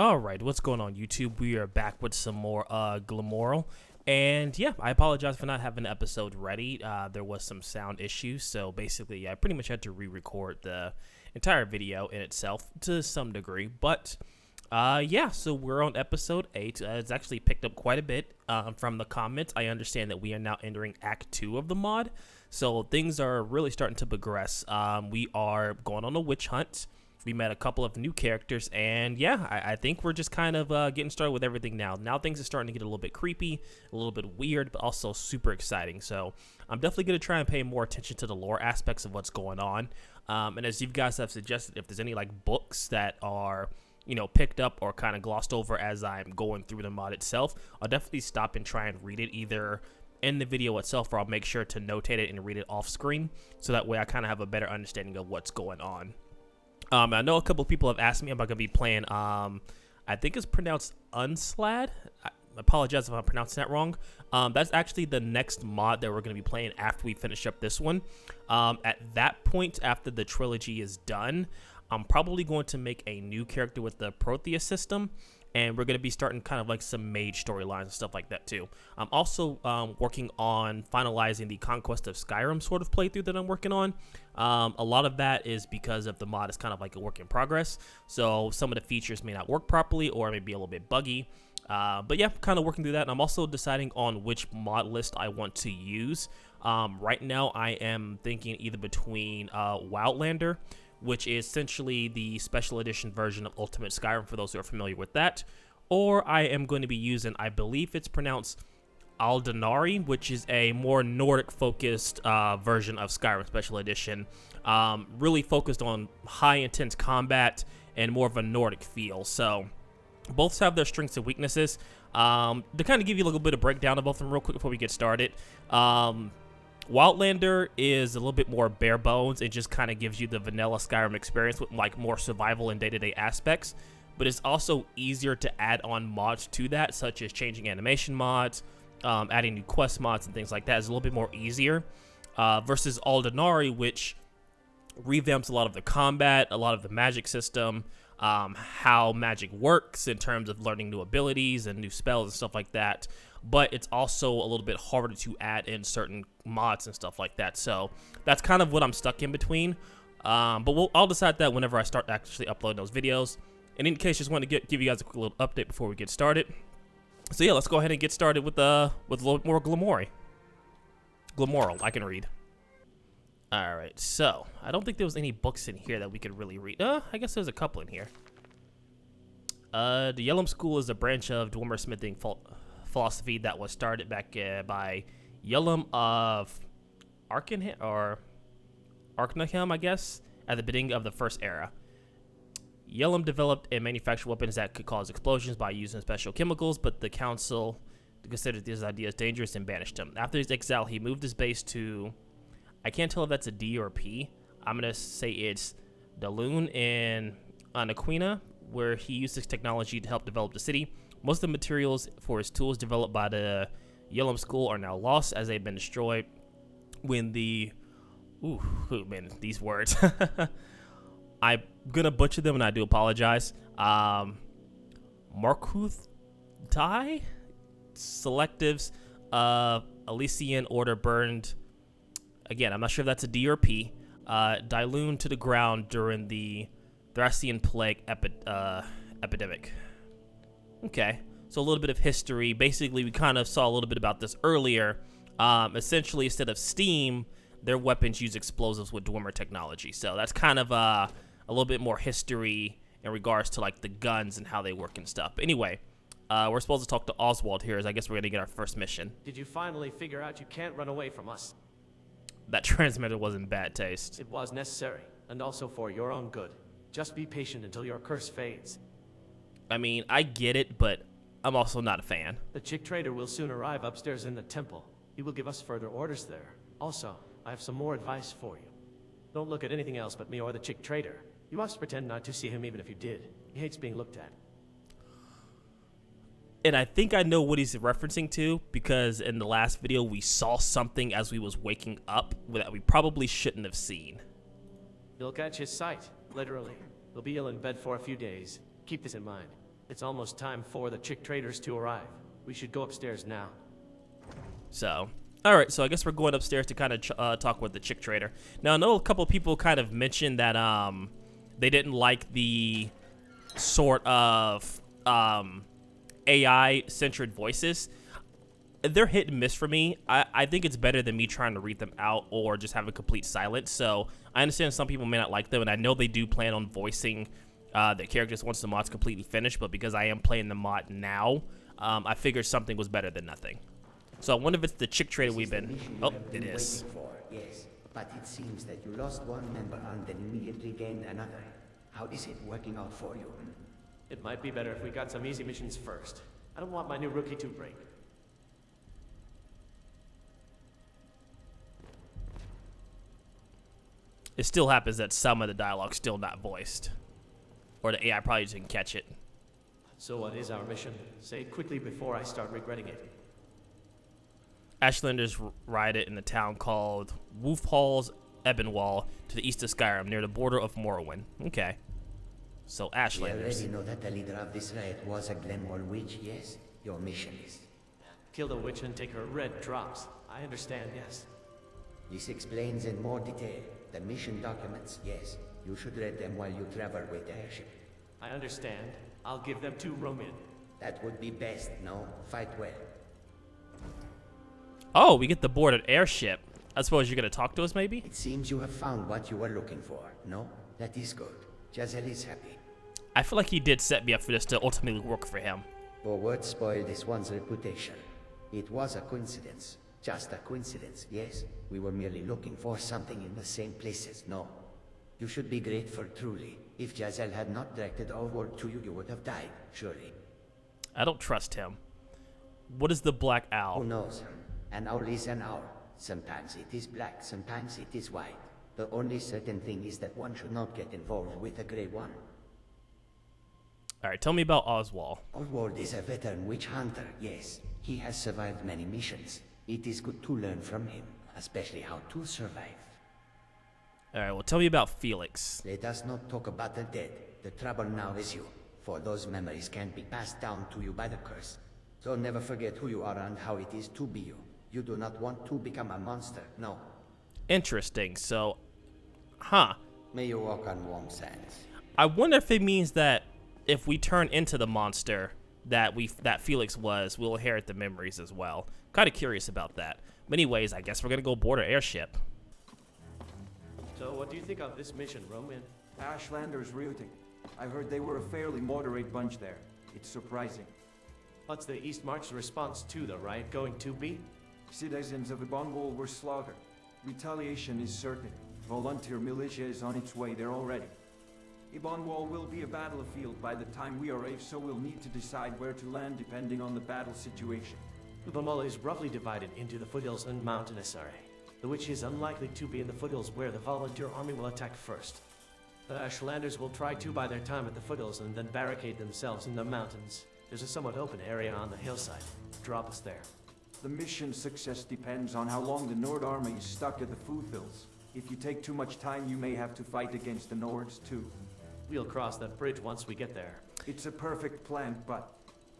Alright, what's going on YouTube? We are back with some more Glenmoril. And yeah, I apologize for not having the episode ready. There was some sound issues, so basically I pretty much had to re-record the entire video in itself to some degree. But yeah, so we're on episode 8. It's actually picked up quite a bit from the comments. I understand that we are now entering Act 2 of the mod, so things are really starting to progress. We are going on a witch hunt. We met a couple of new characters, and yeah, I think we're just kind of getting started with everything now. Now things are starting to get a little bit creepy, a little bit weird, but also super exciting. So I'm definitely going to try and pay more attention to the lore aspects of what's going on. And as you guys have suggested, if there's any like books that are, you know, picked up or kind of glossed over as I'm going through the mod itself, I'll definitely stop and try and read it either in the video itself, or I'll make sure to notate it and read it off screen, so that way I kind of have a better understanding of what's going on. I know a couple of people have asked me if I'm going to be playing, I think it's pronounced Unslad. I apologize if I'm pronouncing that wrong. That's actually the next mod that we're going to be playing after we finish up this one. At that point, after the trilogy is done, I'm probably going to make a new character with the Protheus system, and we're going to be starting kind of like some mage storylines and stuff like that too. I'm also working on finalizing the Conquest of Skyrim sort of playthrough that I'm working on. A lot of that is because of the mod is kind of like a work in progress, so some of the features may not work properly or may be a little bit buggy. But yeah, kind of working through that, and I'm also deciding on which mod list I want to use. Right now I am thinking either between Wildlander, which is essentially the special edition version of Ultimate Skyrim for those who are familiar with that, or I am going to be using, I believe it's pronounced Aldinari, which is a more Nordic-focused version of Skyrim Special Edition, really focused on high intense combat and more of a Nordic feel. So both have their strengths and weaknesses. To kind of give you a little bit of breakdown of both of them real quick before we get started. Wildlander is a little bit more bare bones. It just kind of gives you the vanilla Skyrim experience with like more survival and day-to-day aspects, but it's also easier to add on mods to that, such as changing animation mods, adding new quest mods and things like that is a little bit more easier, versus Aldinari, which revamps a lot of the combat, a lot of the magic system, how magic works in terms of learning new abilities and new spells and stuff like that. But it's also a little bit harder to add in certain mods and stuff like that. So that's kind of what I'm stuck in between. But I'll decide that whenever I start actually uploading those videos. And in case, just want to give you guys a quick little update before we get started. So yeah, let's go ahead and get started with a little more Glenmori. Glenmoril, I can read. All right, so I don't think there was any books in here that we could really read. I guess there's a couple in here. The Yellum School is a branch of Dwemer smithing philosophy that was started back by Yellum of Arkenham, or Arknaham, I guess, at the beginning of the First Era. Yellum developed and manufactured weapons that could cause explosions by using special chemicals, but the council considered these ideas dangerous and banished him. After his exile, he moved his base to, I can't tell if that's a D or a P. I'm going to say it's Daloon in Anaquina, where he used this technology to help develop the city. Most of the materials for his tools developed by the Yellum School are now lost, as they've been destroyed when the... Ooh, man, these words. I'm going to butcher them, and I do apologize. Markuth Tai? Selectives of Elysian Order burned... Again, I'm not sure if that's a D or P. Daloon to the ground during the Thracian Plague epidemic. Okay, so a little bit of history. Basically, we kind of saw a little bit about this earlier. Essentially, instead of steam, their weapons use explosives with Dwemer technology. So that's kind of a little bit more history in regards to like the guns and how they work and stuff. But anyway, we're supposed to talk to Oswald here, as I guess we're going to get our first mission. Did you finally figure out you can't run away from us? That transmitter was in bad taste. It was necessary, and also for your own good. Just be patient until your curse fades. I mean, I get it, but I'm also not a fan. The chick trader will soon arrive upstairs in the temple. He will give us further orders there. Also, I have some more advice for you. Don't look at anything else but me or the chick trader. You must pretend not to see him even if you did. He hates being looked at. And I think I know what he's referencing to, because in the last video we saw something as we was waking up that we probably shouldn't have seen. You'll catch his sight, literally. He'll be ill in bed for a few days. Keep this in mind. It's almost time for the chick traders to arrive. We should go upstairs now. So, all right. So I guess we're going upstairs to kind of talk with the chick trader. Now, I know a couple of people kind of mentioned that they didn't like the sort of AI-centered voices. They're hit and miss for me. I think it's better than me trying to read them out or just have a complete silence. So I understand some people may not like them, and I know they do plan on voicing their characters once the mod's completely finished, but because I am playing the mod now, I figured something was better than nothing. So I wonder if it's the chick trader we've been... Oh, it is. Yes, but it seems that you lost one member and then immediately gained another. How is it working out for you? It might be better if we got some easy missions first. I don't want my new rookie to break. It still happens that some of the dialogue's still not voiced. Or the AI probably just didn't catch it. So what is our mission? Say it quickly before I start regretting it. Ashlanders ride it in a town called Wolfhall's Ebonwall to the east of Skyrim, near the border of Morrowind. Okay. So Ashlanders. We already know that the leader of this riot was a Glenmori witch, yes? Your mission is... Kill the witch and take her red drops. I understand, yes. This explains in more detail. The mission documents, yes. You should read them while you travel with the airship. I understand. I'll give them to Roman. That would be best, no? Fight well. Oh, we get the boarded airship. I suppose you're going to talk to us, maybe? It seems you have found what you were looking for, no? That is good. Raziel is happy. I feel like he did set me up for this to ultimately work for him. Your words spoiled this one's reputation. It was a coincidence. Just a coincidence, yes? We were merely looking for something in the same places, no? You should be grateful, truly. If Raziel had not directed Oswald to you, you would have died, surely. I don't trust him. What is the black Who owl? knows? An owl is an owl. Sometimes it is black, sometimes it is white. The only certain thing is that one should not get involved with a grey one. Alright, tell me about Oswald. Oswald is a veteran witch hunter, yes. He has survived many missions. It is good to learn from him, especially how to survive. Alright, well tell me about Felix. Let us not talk about the dead. The trouble now is you, for those memories can't be passed down to you by the curse. So never forget who you are and how it is to be you. You do not want to become a monster, no. Interesting, so... Huh. May you walk on warm sands. I wonder if it means that if we turn into the monster that Felix was, we'll inherit the memories as well. Kind of curious about that. But anyways, I guess we're gonna go board an airship. So what do you think of this mission, Roman? Ashlanders rooting. I heard they were a fairly moderate bunch there. It's surprising. What's the East March's response to the riot going to be? Citizens of Ibonwol were slaughtered. Retaliation is certain. Volunteer militia is on its way there already. Ibonwol will be a battlefield by the time we arrive, so we'll need to decide where to land depending on the battle situation. Ibonwol is roughly divided into the foothills and mountainous area, which is unlikely to be in the foothills where the volunteer army will attack first. The Ashlanders will try to buy their time at the foothills and then barricade themselves in the mountains. There's a somewhat open area on the hillside. Drop us there. The mission's success depends on how long the Nord army is stuck at the foothills. If you take too much time, you may have to fight against the Nords too. We'll cross that bridge once we get there. It's a perfect plan, but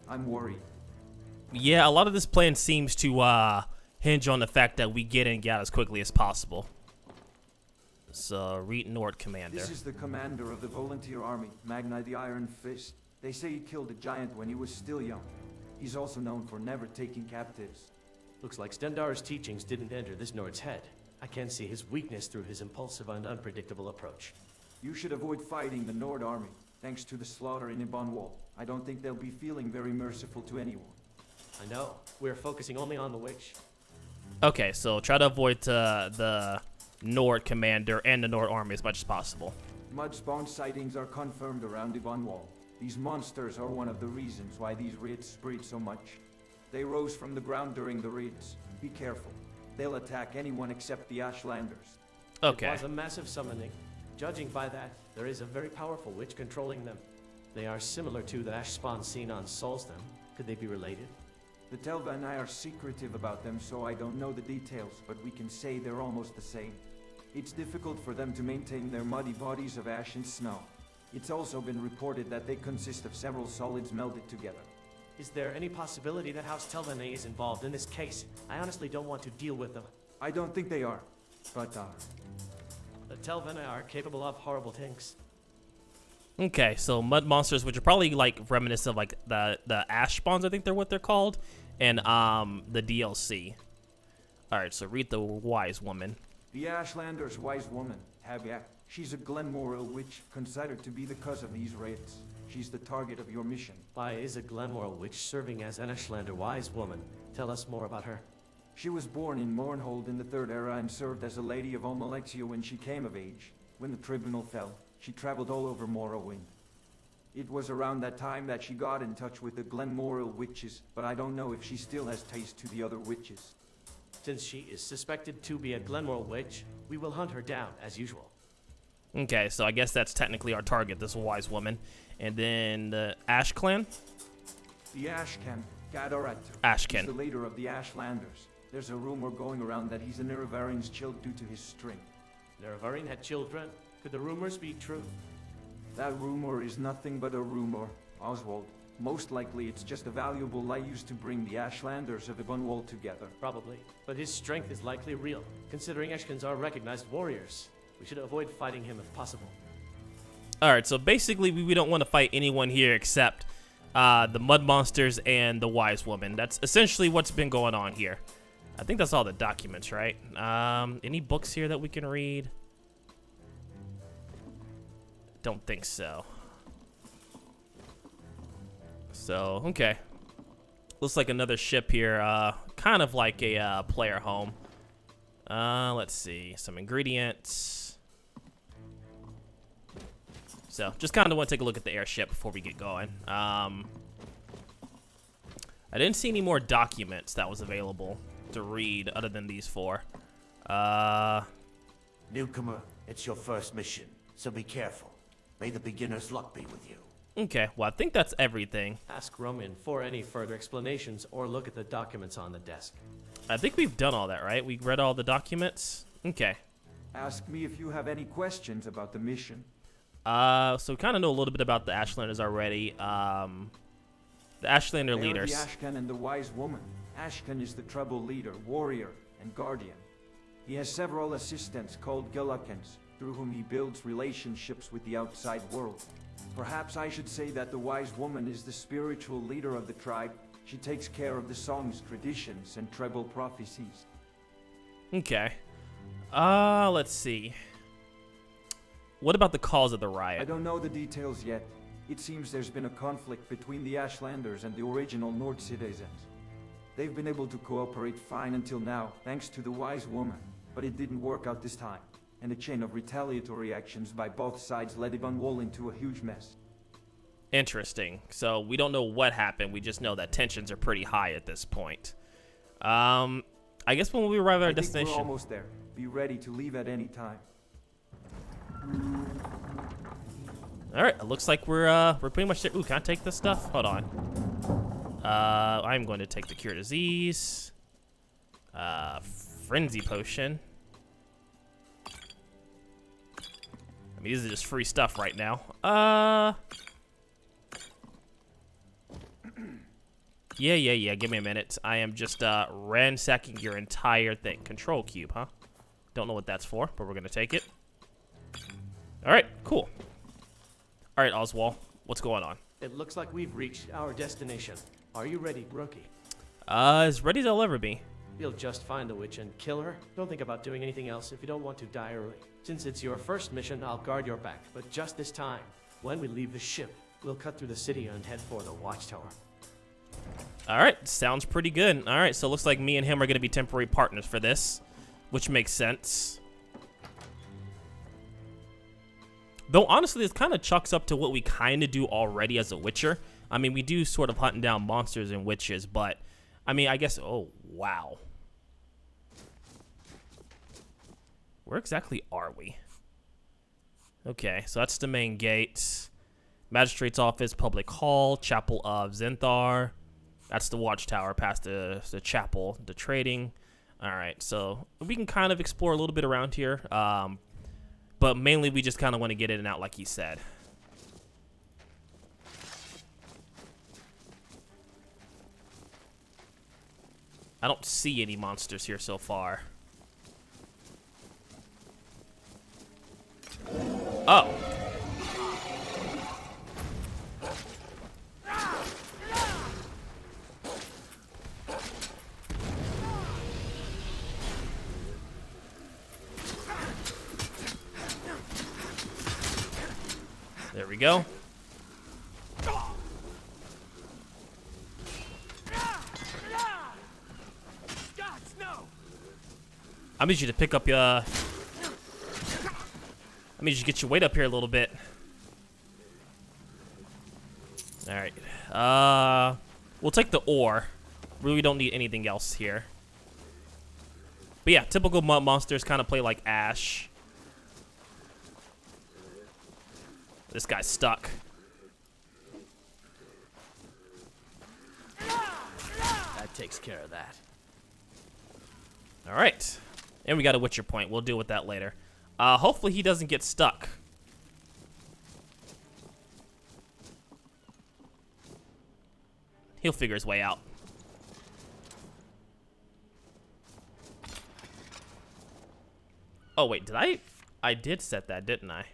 I'm worried. Yeah, a lot of this plan seems to hinge on the fact that we get in and get out as quickly as possible. So, Reet Nord Commander. This is the commander of the volunteer army, Magni the Iron Fist. They say he killed a giant when he was still young. He's also known for never taking captives. Looks like Stendarr's teachings didn't enter this Nord's head. I can see his weakness through his impulsive and unpredictable approach. You should avoid fighting the Nord army. Thanks to the slaughter in Ibonwol, I don't think they'll be feeling very merciful to anyone. I know. We're focusing only on the witch. Okay, so try to avoid the Nord Commander and the Nord Army as much as possible. Mud spawn sightings are confirmed around Ibonwol. These monsters are one of the reasons why these raids spread so much. They rose from the ground during the raids. Be careful. They'll attack anyone except the Ashlanders. Okay. It was a massive summoning. Judging by that, there is a very powerful witch controlling them. They are similar to the ash spawn seen on Solstheim. Could they be related? The Telva and I are secretive about them, so I don't know the details, but we can say they're almost the same. It's difficult for them to maintain their muddy bodies of ash and snow. It's also been reported that they consist of several solids melded together. Is there any possibility that House Telvene is involved in this case? I honestly don't want to deal with them. I don't think they are, but The Telvene are capable of horrible things. Okay, so mud monsters, which are probably like reminiscent of like the ash spawns, I think they're what they're called, and the DLC. All right, so read the wise woman. the Ashlander's wise woman, Habyak. She's a Glenmoril witch, considered to be the cause of these raids. She's the target of your mission. Why is a Glenmoril witch serving as an Ashlander wise woman? Tell us more about her. She was born in Mournhold in the Third Era and served as a lady of Omalexia when she came of age. When the tribunal fell, she traveled all over Morrowind. It was around that time that she got in touch with the Glenmoril witches, but I don't know if she still has taste to the other witches. Since she is suspected to be a Glenmoril witch, we will hunt her down, as usual. Okay, so I guess that's technically our target, this wise woman. And then the Ash Clan? The Ashken, Gadoratur. Ashken. He's the leader of the Ashlanders. There's a rumor going around that he's a Nerevarian's child due to his strength. Nerevarian had children. Could the rumors be true? That rumor is nothing but a rumor, Oswald. Most likely it's just a valuable lie used to bring the Ashlanders of Ibunwald together. Probably. But his strength is likely real, considering Eshkans are recognized warriors. We should avoid fighting him if possible. Alright, so basically we don't want to fight anyone here except the mud monsters and the wise woman. That's essentially what's been going on here. I think that's all the documents, right? Any books here that we can read? Don't think so. So, okay. Looks like another ship here, kind of like a player home. Let's see, some ingredients. So, just kind of want to take a look at the airship before we get going. I didn't see any more documents that was available to read other than these four. Newcomer, it's your first mission, so be careful. May the beginner's luck be with you. Okay, well, I think that's everything. Ask Roman for any further explanations or look at the documents on the desk. I think we've done all that, right? We read all the documents? Okay. Ask me if you have any questions about the mission. So we kind of know a little bit about the Ashlanders already. The Ashlander They are leaders. the Ashken and the wise woman. Ashken is the trouble leader, warrior, and guardian. He has several assistants called Gilakans, through whom he builds relationships with the outside world. Perhaps I should say that the wise woman is the spiritual leader of the tribe. She takes care of the songs, traditions, and tribal prophecies. Okay. Let's see. What about the cause of the I riot? don't know the details yet. It seems there's been a conflict between the Ashlanders and the original Nord citizens. They've been able to cooperate fine until now, thanks to the wise woman. But it didn't work out this time, and a chain of retaliatory actions by both sides led Ibunwald into a huge mess. Interesting. So we don't know what happened. We just know that tensions are pretty high at this point. I guess when we arrive at our I think destination. we're almost there. Be ready to leave at any time. All right, it looks like we're pretty much there. Ooh, can I take this stuff? Hold on. I'm going to take the cure disease. Frenzy potion. I mean, these are just free stuff right now. Yeah. Give me a minute. I am just ransacking your entire thing. Control cube, huh? Don't know what that's for, but we're gonna take it. All right, cool. All right, Oswald, what's going on? It looks like we've reached our destination. Are you ready, rookie? As ready as I'll ever be. You'll just find the witch and kill her. Don't think about doing anything else if you don't want to die early. Since it's your first mission, I'll guard your back. But just this time, when we leave the ship, we'll cut through the city and head for the watchtower. All right, sounds pretty good. All right, so it looks like me and him are gonna be temporary partners for this, which makes sense. Though, honestly, this kind of chucks up to what we kind of do already as a Witcher. I mean, we do sort of hunting down monsters and witches, but, I mean, I guess, oh, wow. Where exactly are we? Okay, so that's the main gate. Magistrate's office, public hall, chapel of Zenthar. That's the watchtower past the chapel, the trading. All right, so we can kind of explore a little bit around here. But mainly we just kind of want to get in and out like he said. I don't see any monsters here so far. Oh. There we go. I need you to pick up your... I need you to get your weight up here a little bit. Alright. We'll take the ore. Really don't need anything else here. But yeah, typical monsters kind of play like Ash. This guy's stuck. That takes care of that. Alright. And we got a Witcher point. We'll deal with that later. Hopefully he doesn't get stuck. He'll figure his way out. Oh, wait. Did I? I did set that, didn't I?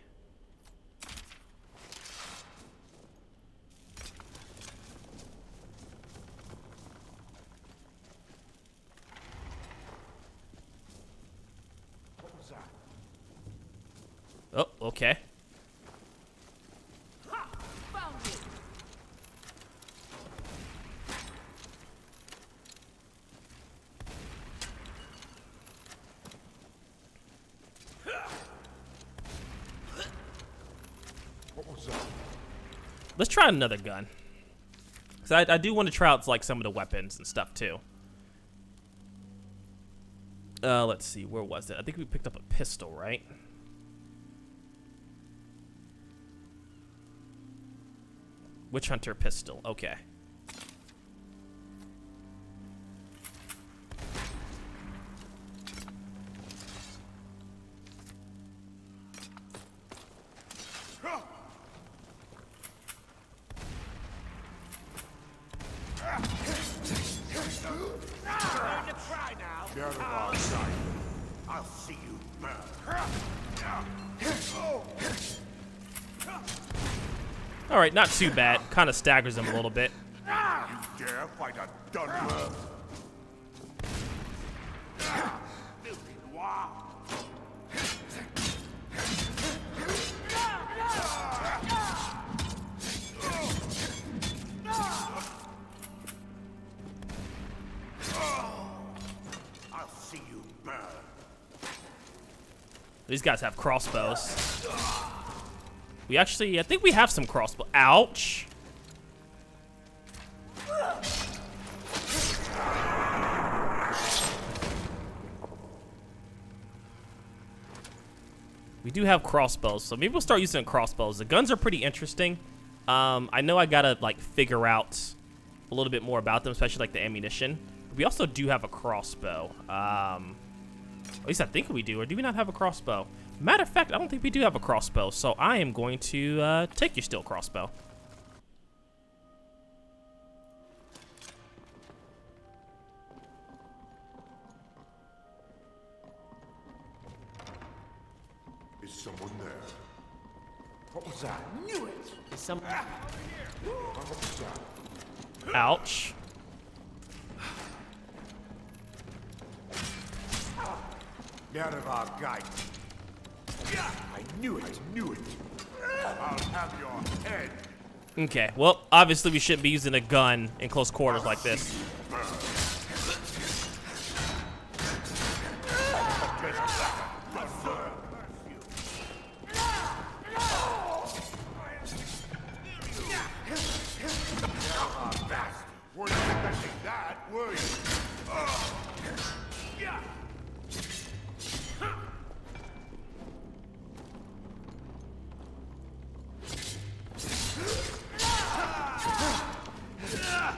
Oh, okay. Let's try another gun. Cause I do want to try out like some of the weapons and stuff too. Let's see, where was it? I think we picked up a pistol, right? Witch Hunter pistol, okay. I'll see you burn. All right, not too bad. Kind of staggers him a little bit. You dare fight a Dunmer? Filthy noir. I'll see you burn. These guys have crossbows. We actually, I think we have some crossbow. Ouch. We do have crossbows, so maybe we'll start using crossbows. The guns are pretty interesting. I know I gotta like figure out a little bit more about them, especially like the ammunition. We also do have a crossbow. At least I think we do, or do we not have a crossbow? Matter of fact, I don't think we do have a crossbow, so I am going to take your steel crossbow. Is someone there? What was that? Knew it! Is some... What was that? Ouch. Get out of our guide. I knew it. I knew it. I'll have your head. Okay, well, obviously we shouldn't be using a gun in close quarters like this. Weren't expecting that, were you?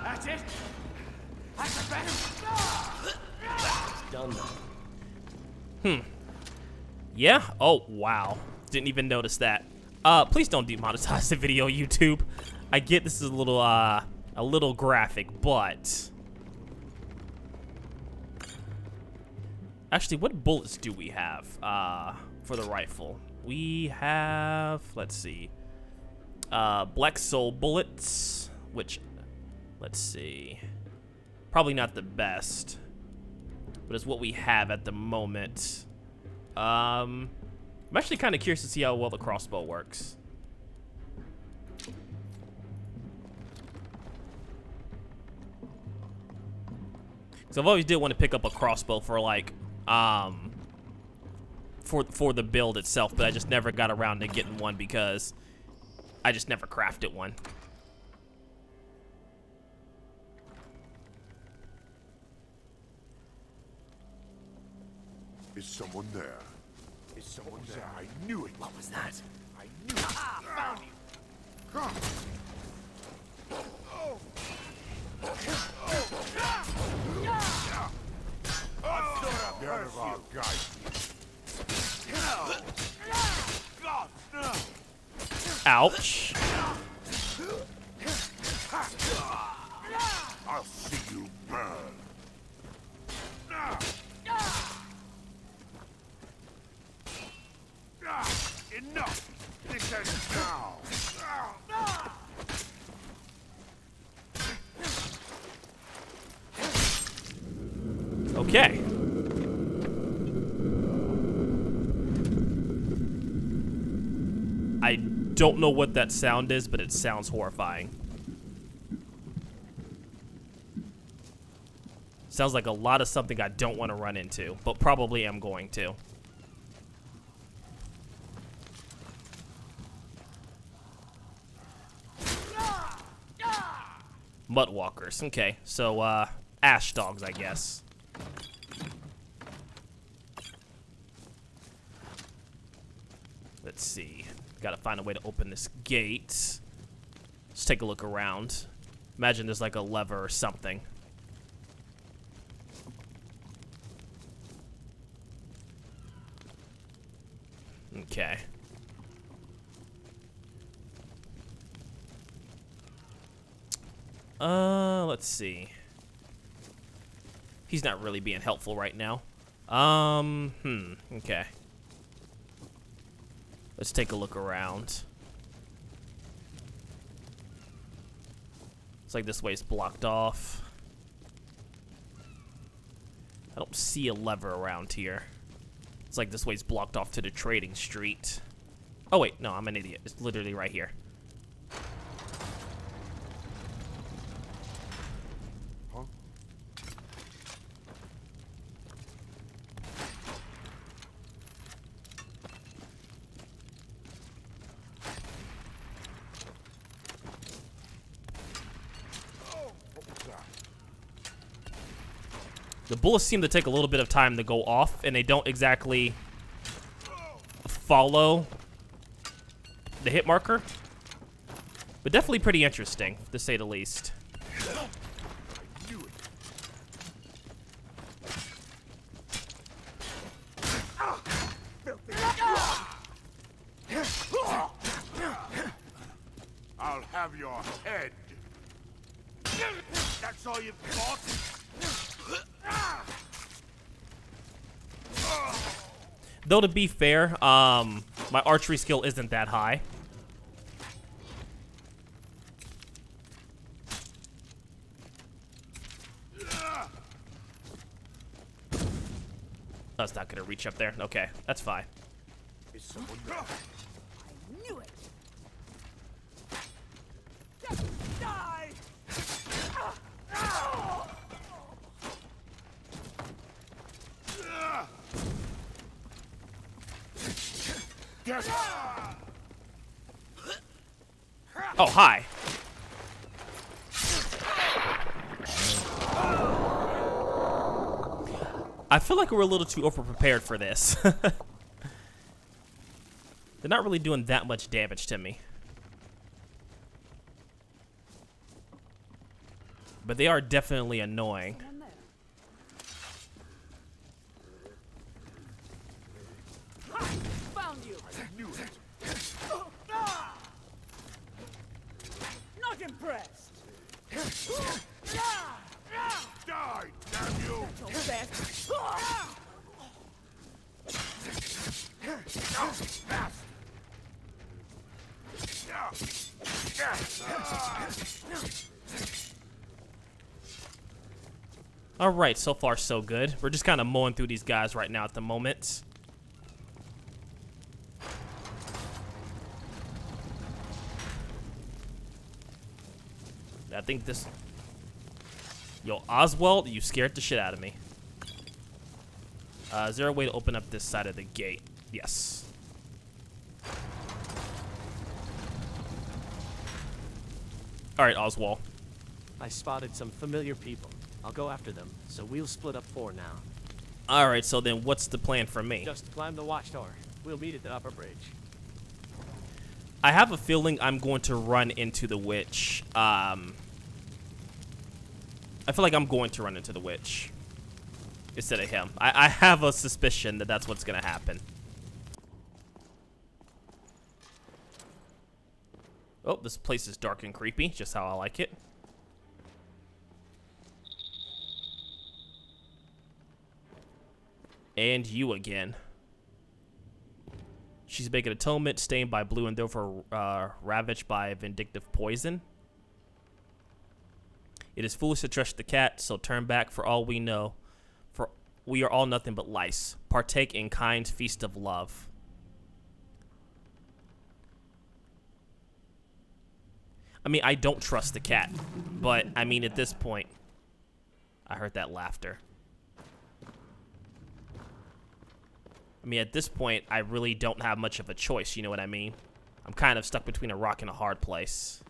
That's it! That's a better... It's done though. Yeah? Oh, wow. Didn't even notice that. Please don't demonetize the video, YouTube. I get this is a little graphic, but Actually, what bullets do we have for the rifle? We have, let's see, Black Soul bullets, which, let's see, probably not the best, but it's what we have at the moment. I'm actually kind of curious to see how well the crossbow works. So I've always did want to pick up a crossbow for like, for the build itself, but I just never got around to getting one because I just never crafted one. Is someone there? Is someone there? I knew it. What was that? I knew it. Found you. Come. Out of our guide. Ouch. I'll see you burn. Enough! This ends now! Okay. I don't know what that sound is, but it sounds horrifying. Sounds like a lot of something I don't want to run into, but probably am going to. Mudwalkers. Okay, so, ash dogs, I guess. Let's see. Gotta find a way to open this gate. Let's take a look around. Imagine there's like a lever or something. Okay. Let's see. He's not really being helpful right now. Okay. Let's take a look around. It's like this way's blocked off. I don't see a lever around here. It's like this way's blocked off to the trading street. Oh wait, no, I'm an idiot. It's literally right here. Huh? What was that? The bullets seem to take a little bit of time to go off, and they don't exactly follow the hit marker. But definitely pretty interesting, to say the least. I knew it. I'll have your head. That's all you've got? Though to be fair, my archery skill isn't that high. That's not gonna reach up there. Okay, that's fine. Is someone there? I knew it. Die! Yes. Oh, hi. I feel like we're a little too overprepared for this. They're not really doing that much damage to me. But they are definitely annoying. Found you. I knew it. Not impressed. Die, damn you! So fast. Alright, so far so good. We're just kind of mowing through these guys right now at the moment. I think this... Yo, Oswald, you scared the shit out of me. Is there a way to open up this side of the gate? Yes. Alright, Oswald. I spotted some familiar people. I'll go after them, so we'll split up 4 now. Alright, so then what's the plan for me? Just climb the watchtower. We'll meet at the upper bridge. I have a feeling I'm going to run into the witch. I feel like I'm going to run into the witch instead of him. I have a suspicion that that's what's going to happen. Oh, this place is dark and creepy, just how I like it. And you again. She's making atonement, stained by blue and therefore ravaged by vindictive poison. It is foolish to trust the cat, so turn back for all we know. For we are all nothing but lice. Partake in kind feast of love. I mean, I don't trust the cat, but I mean, at this point, I heard that laughter. I mean, at this point, I really don't have much of a choice, you know what I mean? I'm kind of stuck between a rock and a hard place.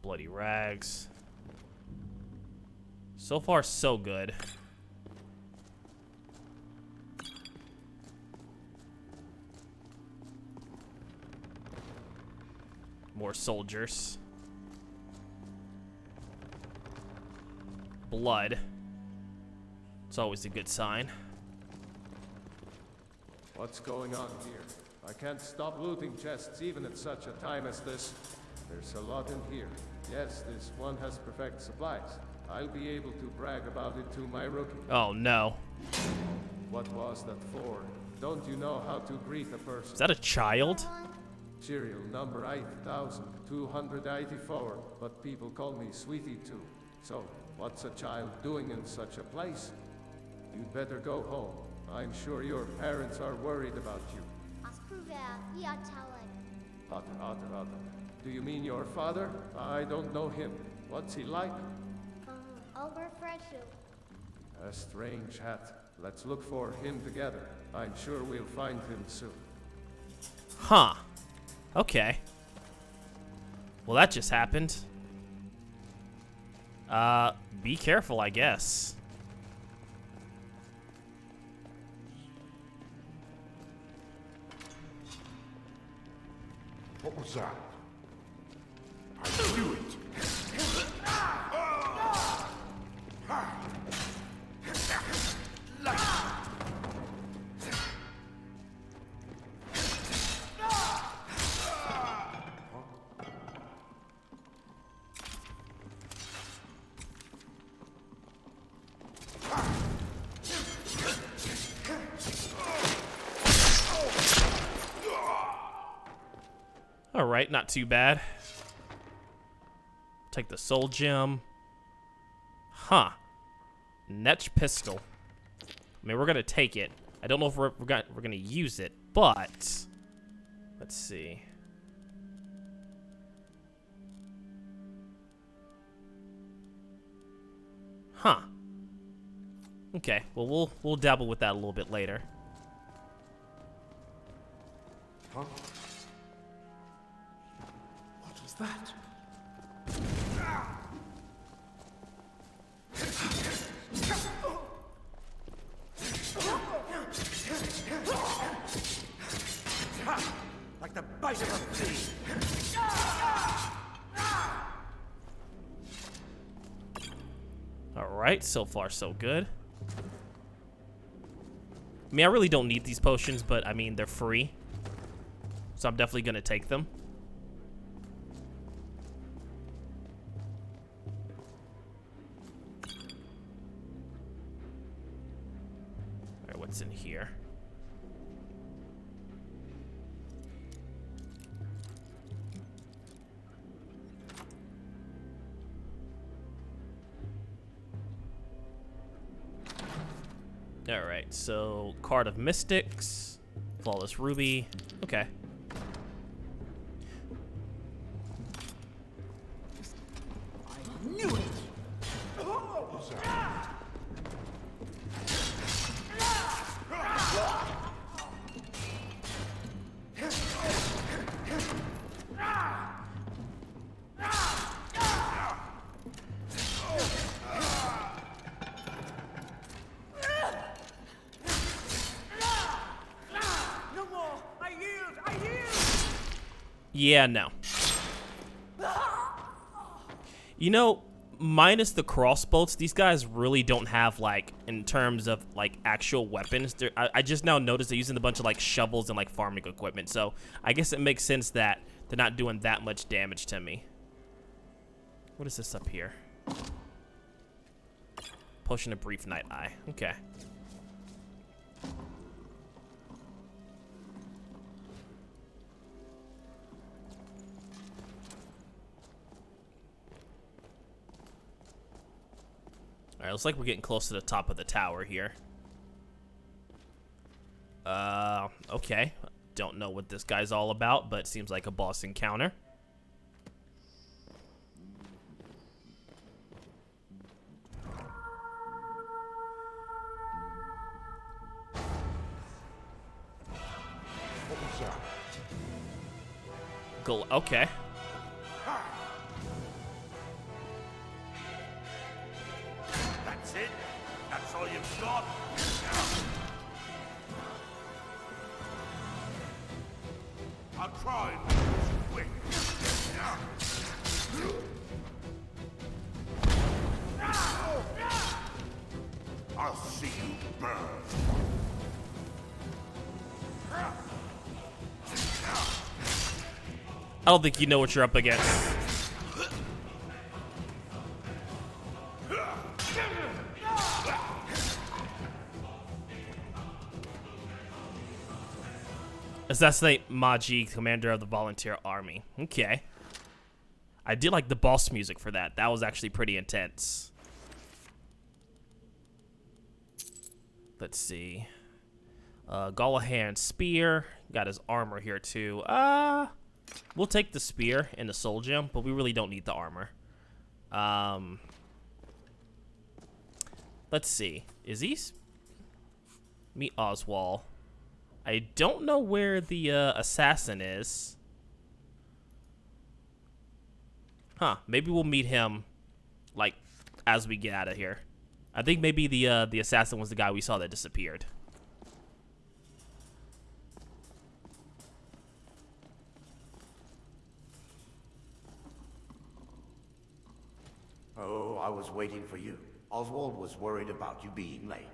Bloody rags. So far, so good. More soldiers. Blood. It's always a good sign. What's going on here? I can't stop looting chests even at such a time as this. There's a lot in here. Yes, this one has perfect supplies. I'll be able to brag about it to my rookie. Oh no. What was that for? Don't you know how to greet a person? Is that a child? Serial number 8284, but people call me Sweetie too. So, what's a child doing in such a place? You'd better go home. I'm sure your parents are worried about you. Otter. Do you mean your father? I don't know him. What's he like? A strange hat. Let's look for him together. I'm sure we'll find him soon. Huh. Okay. Well, that just happened. Be careful, I guess. What was that? I knew it! Alright, not too bad. Take the soul gem. Huh. Netch pistol. I mean, we're gonna take it. I don't know if we're gonna use it, but let's see. Huh. Okay. Well, we'll dabble with that a little bit later. Huh? What was that? Like the bite of a flea. Alright, so far so good. I mean, I really don't need these potions, but I mean, they're free. So I'm definitely gonna take them. what's in here. Alright, so Card of Mystics, Flawless Ruby. Okay. I knew it! No more! I yield! I yield! Yeah, no. You know, minus the crossbows, these guys really don't have, like, in terms of, like, actual weapons. I just now noticed they're using a bunch of, like, shovels and, like, farming equipment. So I guess it makes sense that they're not doing that much damage to me. What is this up here? Potion of Brief Night Eye. Okay. Alright, looks like we're getting close to the top of the tower here. Okay. Don't know what this guy's all about, but seems like a boss encounter. What was that? Go. Okay. That's it? That's all you've got? I'll try and make this quick. I'll see you burn. I don't think you know what you're up against. Assassinate Maji, commander of the volunteer army. Okay. I did like the boss music for that. That was actually pretty intense. Let's see. Galahan spear. Got his armor here too. We'll take the spear and the soul gem, but we really don't need the armor. Let's see. Is he? Meet Oswald. I don't know where the assassin is. Huh. Maybe we'll meet him, like, as we get out of here. I think maybe the assassin was the guy we saw that disappeared. Oh, I was waiting for you. Oswald was worried about you being late.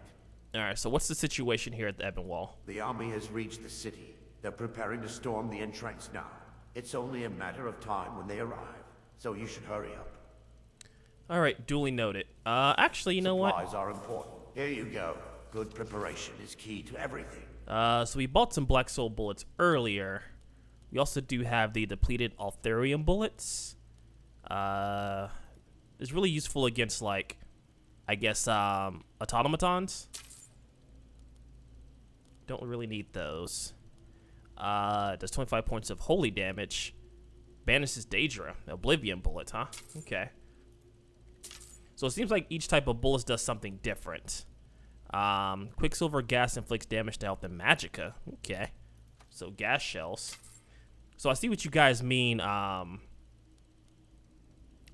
Alright, so what's the situation here at the Ebon Wall? The army has reached the city. They're preparing to storm the entrance now. It's only a matter of time when they arrive, so you should hurry up. Alright, duly noted. Actually, you know what? Supplies are important. Here you go. Good preparation is key to everything. So we bought some Black Soul bullets earlier. We also do have the depleted Altharium bullets. It's really useful against, like, I guess, automatons. Don't really need those. Does 25 points of holy damage. Banishes Daedra. Oblivion bullets, huh? Okay. So it seems like each type of bullets does something different. Quicksilver gas inflicts damage to health and magicka. Okay. So gas shells. So I see what you guys mean. I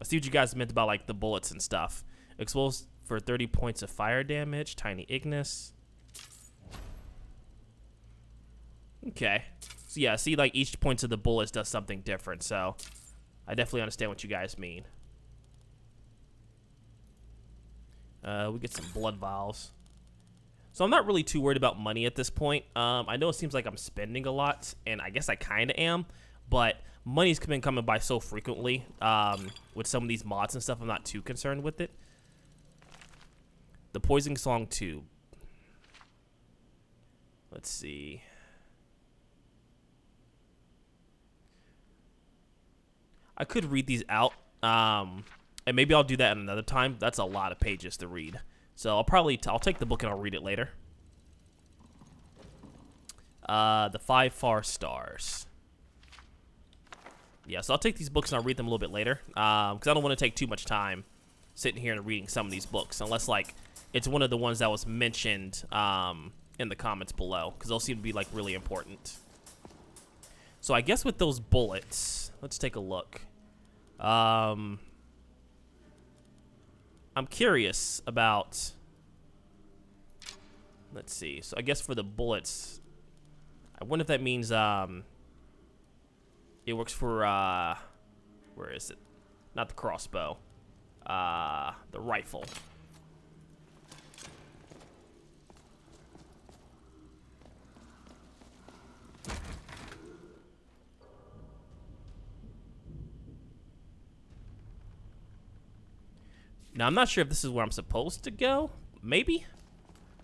see what you guys meant about, like, the bullets and stuff. Exposed for 30 points of fire damage. Tiny Ignis. Okay. So yeah, see, like, each point of the bullets does something different. So I definitely understand what you guys mean. We get some blood vials. So I'm not really too worried about money at this point. I know it seems like I'm spending a lot, and I guess I kind of am, but money's been coming by so frequently with some of these mods and stuff. I'm not too concerned with it. The Poison Song Tube. Let's see. I could read these out, and maybe I'll do that another time. That's a lot of pages to read. So I'll take the book and I'll read it later. The 5 Far Stars. Yeah, so I'll take these books and I'll read them a little bit later, because I don't want to take too much time sitting here and reading some of these books, unless like it's one of the ones that was mentioned in the comments below, because those seem to be like really important. So I guess with those bullets, let's take a look. I'm curious about. Let's see. So I guess for the bullets, I wonder if that means it works for where is it? Not the crossbow. The rifle. Now, I'm not sure if this is where I'm supposed to go. Maybe?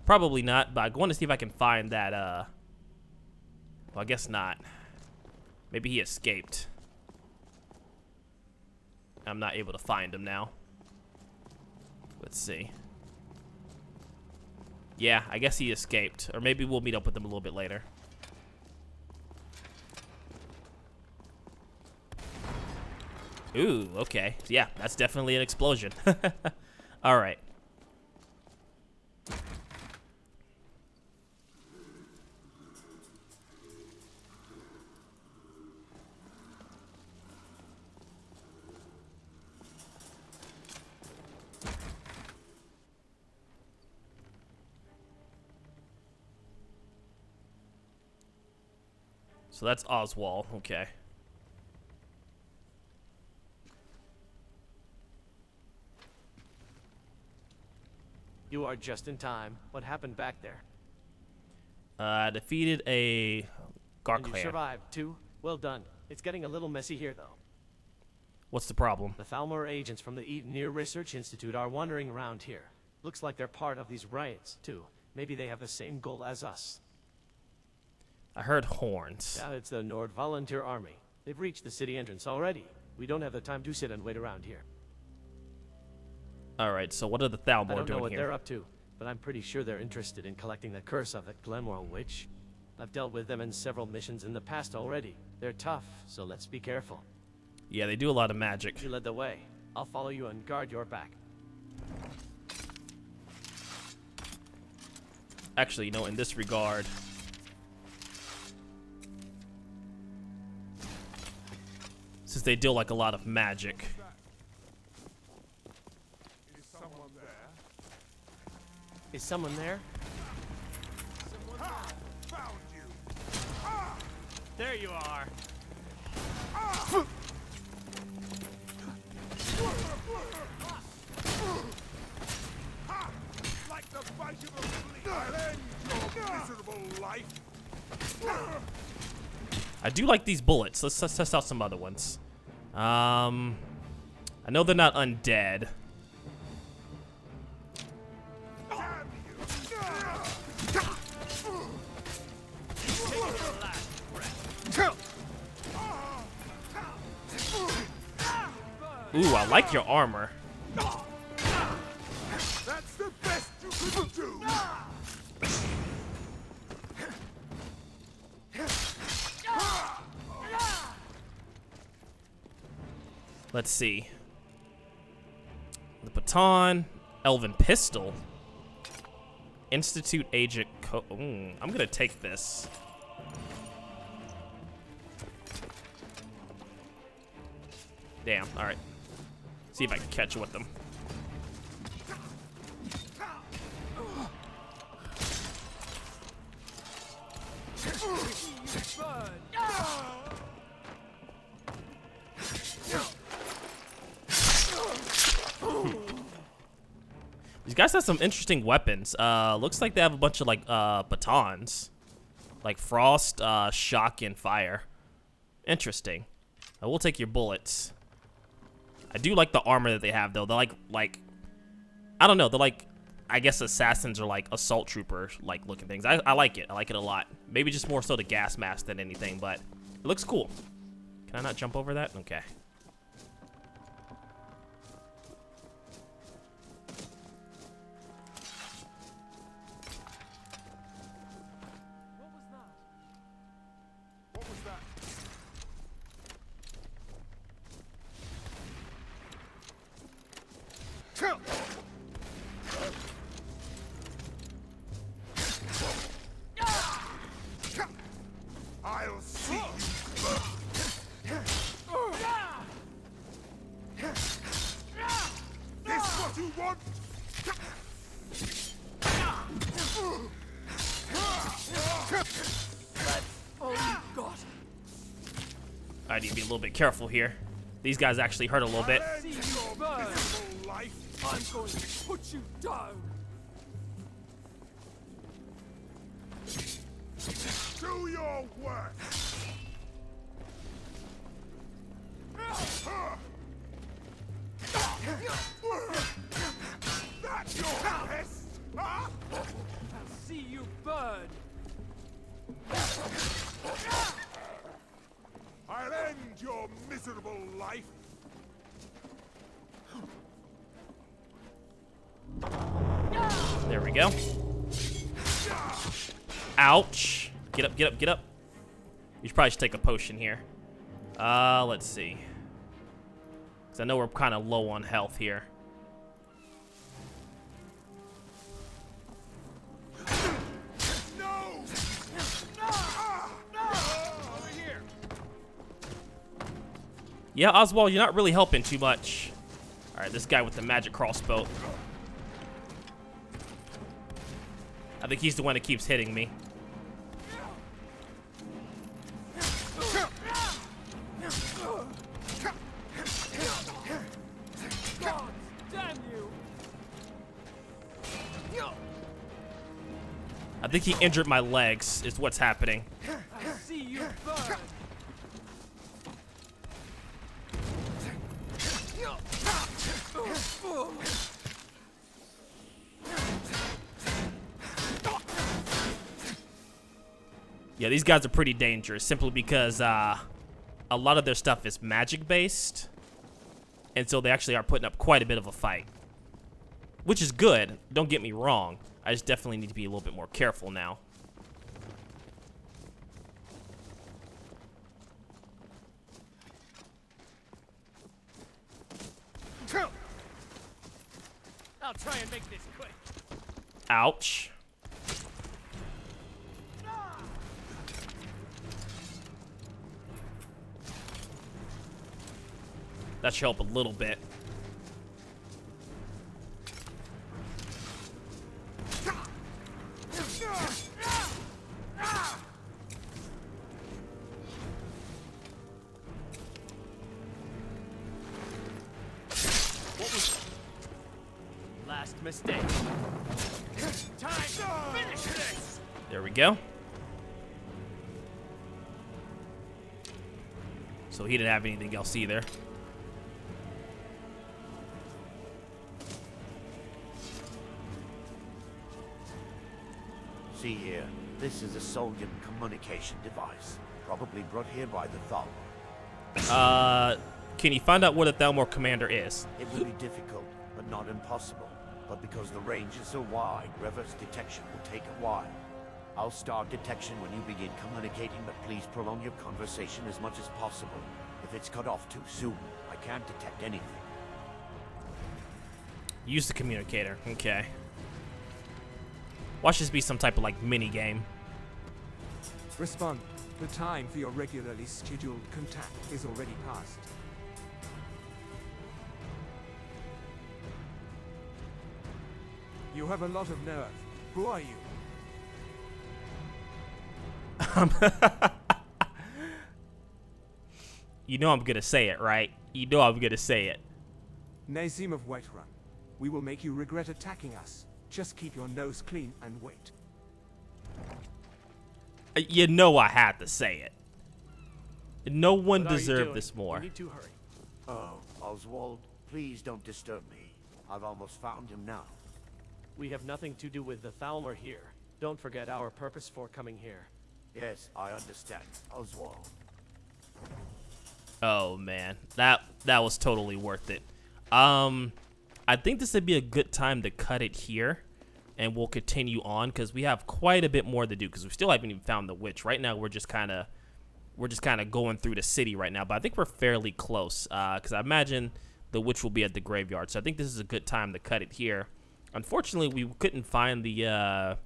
Probably not, but I want to see if I can find that, well, I guess not. Maybe he escaped. I'm not able to find him now. Let's see. Yeah, I guess he escaped. Or maybe we'll meet up with him a little bit later. Ooh, okay. Yeah, that's definitely an explosion. All right. So that's Oswald. Okay. You are just in time. What happened back there? Defeated a And you Garclan. survived, too? Well done. It's getting a little messy here, though. What's the problem? The Thalmor agents from the Edenir Research Institute are wandering around here. Looks like they're part of these riots, too. Maybe they have the same goal as us. I heard horns. Yeah, it's the Nord Volunteer Army. They've reached the city entrance already. We don't have the time to sit and wait around here. All right, so what are the I Thalmor don't know doing what here? they're up to, but I'm pretty sure they're interested in collecting the curse of the Glenmori witch. I've dealt with them in several missions in the past already. They're tough, so let's be careful. Yeah, they do a lot of magic. You led the way. I'll follow you and guard your back. Actually, you know, in this regard, since they deal like a lot of magic, Is someone there? Is someone there? Ha! Found you! There you are. Ha! Like the bite of a flea! I'll end your miserable life! I do like these bullets. Let's test out some other ones. I know they're not undead. Damn you! Ooh, I like your armor. That's the best you could do! Let's see. The baton, elven pistol, Institute agent. I'm gonna take this. Damn. All right. See if I can catch with them. These guys have some interesting weapons. Looks like they have a bunch of like batons, like frost, shock, and fire. Interesting. I will take your bullets. I do like the armor that they have though. They're like I don't know. They're like I guess assassins are like assault trooper like looking things. I like it. I like it a lot. Maybe just more so the gas mask than anything, but it looks cool. Can I not jump over that? Okay. What was that? I'll see you. This what you want? Oh, you got. I need to be a little bit careful here. These guys actually hurt a little bit. I'll end your miserable life. I'm going to put you down. Do your work. That's your best, huh? I'll see you burn. I'll end your miserable life. There we go. Ouch. Get up, get up, get up. You should probably take a potion here. Let's see. Because I know we're kind of low on health here. No! Over here. Yeah, Oswald, you're not really helping too much. Alright, this guy with the magic crossbow. I think he's the one that keeps hitting me. God damn you. I think he injured my legs, is what's happening. I'll see you burn. Yeah, these guys are pretty dangerous simply because a lot of their stuff is magic based. And so they actually are putting up quite a bit of a fight. Which is good, don't get me wrong. I just definitely need to be a little bit more careful now. I'll try and make this quick. Ouch. That should help a little bit. Last mistake. Time to finish this. There we go. So he didn't have anything else either. See here, this is a Soldian communication device, probably brought here by the Thalmor. Can you find out what a Thalmor commander is? It will be difficult, but not impossible. But because the range is so wide, reverse detection will take a while. I'll start detection when you begin communicating, but please prolong your conversation as much as possible. If it's cut off too soon, I can't detect anything. Use the communicator. Okay. Watch this be some type of like mini game. Respond. The time for your regularly scheduled contact is already past. You have a lot of nerve. Who are you? You know I'm gonna say it, right? You know I'm gonna say it. Nazim of Whiterun. We will make you regret attacking us. Just keep your nose clean and wait. You know I had to say it. No one What are you deserved doing? this more. You need to hurry. Oh, Oswald, please don't disturb me. I've almost found him now. We have nothing to do with the Thalmor here. Don't forget our purpose for coming here. Yes, I understand, Oswald. Oh man, that was totally worth it. I think this would be a good time to cut it here, and we'll continue on because we have quite a bit more to do because we still haven't even found the witch. Right now, we're just kind of going through the city right now, but I think we're fairly close because I imagine the witch will be at the graveyard. So I think this is a good time to cut it here. Unfortunately, we couldn't find the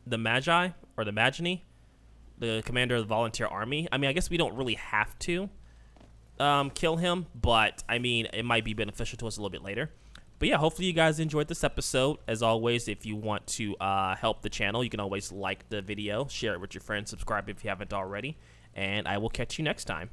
Magi or the Magini, the commander of the volunteer army. I mean, I guess we don't really have to kill him, but I mean, it might be beneficial to us a little bit later. But yeah, hopefully you guys enjoyed this episode. As always, if you want to help the channel, you can always like the video, share it with your friends, subscribe if you haven't already, and I will catch you next time.